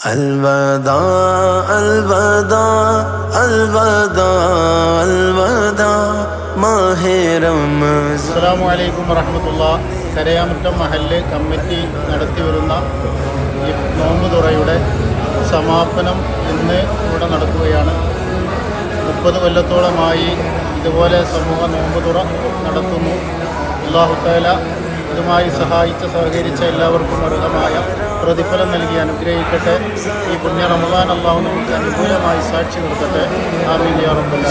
الوداع الوداع الوداع الوداع മാഹ റമസാൻ. അസ്സലാമു അലൈക്കും വറഹ്മത്തുള്ളാഹി. കരയാമുറ്റം മഹല്ല് കമ്മിറ്റി നടത്തിവരുന്ന ഈ നോമ്പ് തുറയുടെ സമാപനം ഇന്ന് ഇവിടെ നടക്കുകയാണ്. 30 കൊല്ലത്തോളമായി ഇതുപോലെ സമൂഹ നോമ്പ് തുറ നടത്തുന്നു. അല്ലാഹു തആല ഇതുമായി സഹകരിച്ച എല്ലാവർക്കും അർഹമായ പ്രതിഫലം നൽകി അനുഗ്രഹിക്കട്ടെ. ഈ പുണ്യ റമദാൻ അല്ലാഹു നമുക്ക് അനുകൂലമായി സാക്ഷി നിർത്തട്ടെ. ആമീൻ യാ റബ്ബൽ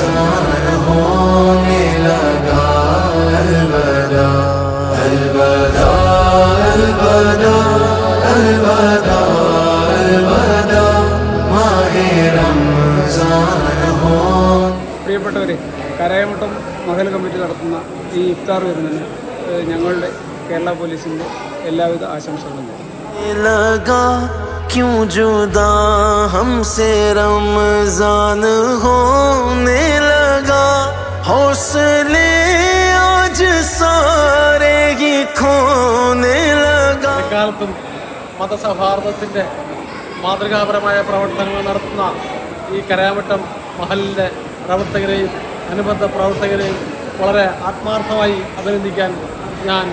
പ്രിയപ്പെട്ടവരെ, കരയാമുറ്റം മഹൽ കമ്മിറ്റി നടത്തുന്ന ഈ ഇഫ്താർ വരുന്നതിന് ഞങ്ങളുടെ കേരള പോലീസിൻ്റെ എല്ലാവിധ ആശംസകളും. क्यों जुदा हमसे रमजान होने लगा, हौसले आज सारे ही खोने लगा. എക്കാലത്തും മതസൗഹാർദ്ദത്തിൻ്റെ മാതൃകാപരമായ പ്രവർത്തനങ്ങൾ നടത്തുന്ന ഈ കരയാമുറ്റം മഹലിൻ്റെ പ്രവർത്തകരെയും അനുബന്ധ പ്രവർത്തകരെയും വളരെ ആത്മാർത്ഥമായി അഭിനന്ദിക്കാൻ ഞാൻ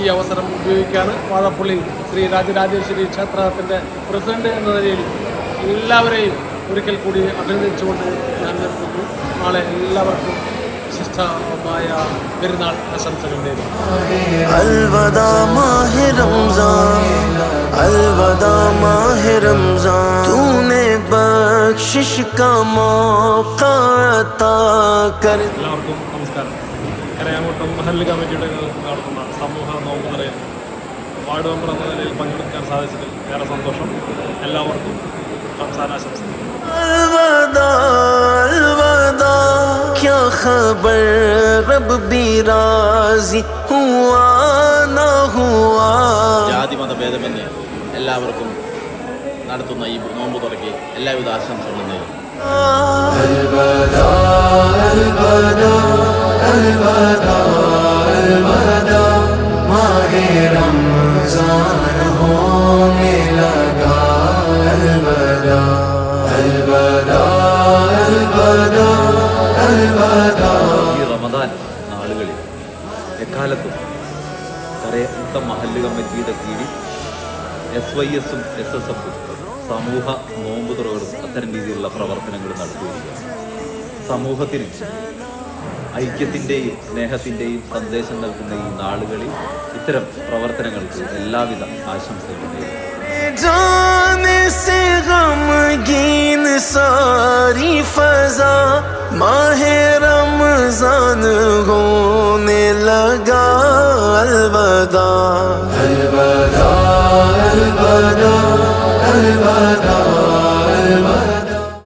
ഈ അവസരം ഉപയോഗിക്കുകയാണ്. വാഴപ്പള്ളി ശ്രീ രാജരാജേശ്വരി ക്ഷേത്രത്തിൻ്റെ പ്രസിഡന്റ് എന്ന നിലയിൽ എല്ലാവരെയും ഒരിക്കൽ കൂടി അഭിനന്ദിച്ചുകൊണ്ട് ഞാൻ നിർത്തുന്നു. നാളെ എല്ലാവർക്കും വിശിഷ്ടമായ പെരുന്നാൾ ആശംസകൾ നേരുന്നു. अलविदा माह रमजान, अलविदा माह रमजान, तूने बख्शिश का मौका अता कर. എല്ലാവർക്കും നമസ്കാരം. കരയാമുറ്റം മഹല്ല് കമ്മിറ്റിയുടെ നടത്തുന്ന സമൂഹ നോമ്പ് തുറയിൽ വാർഡ് മെമ്പർ എന്ന നിലയിൽ പങ്കെടുക്കാൻ സാധിച്ചതിൽ ഏറെ സന്തോഷം. എല്ലാവർക്കും റംസാൻ ആശംസകൾ. अलविदा अलविदा, क्या खबर रब भी राजी हुआ ना हुआ. ജാതിമത ഭേദമന്യേ എല്ലാവർക്കും നടത്തുന്ന ഈ നോമ്പ് തുറയ്ക്ക് എല്ലാവിധ ആശംസകളും നേരുന്നു. अलविदा अलविदा अलविदा अलविदा, माह रमजान होने लगा. अलविदा अलविदा अलविदा अलविदा. ഈ റമദാൻ നാളുകളിൽ എക്കാലത്തും കരയാമുറ്റം മഹല്ല് കമ്മിറ്റിയുടെ കീഴിൽ SYS-ഉം SSF-ഉം സമൂഹ നോമ്പ് തുറകളും അത്തരം രീതിയിലുള്ള പ്രവർത്തനങ്ങൾ നടത്തിയിരിക്കുകയാണ്. സമൂഹത്തിന് ഐക്യത്തിൻ്റെയും സ്നേഹത്തിൻ്റെയും സന്ദേശം നൽകുന്ന ഈ നാളുകളിൽ ഇത്തരം പ്രവർത്തനങ്ങൾക്ക് എല്ലാവിധ ആശംസകളും നേരുന്നു. जाने से गमगीन सारी फजा, माह रमजान होने लगा. अलविदा अलविदा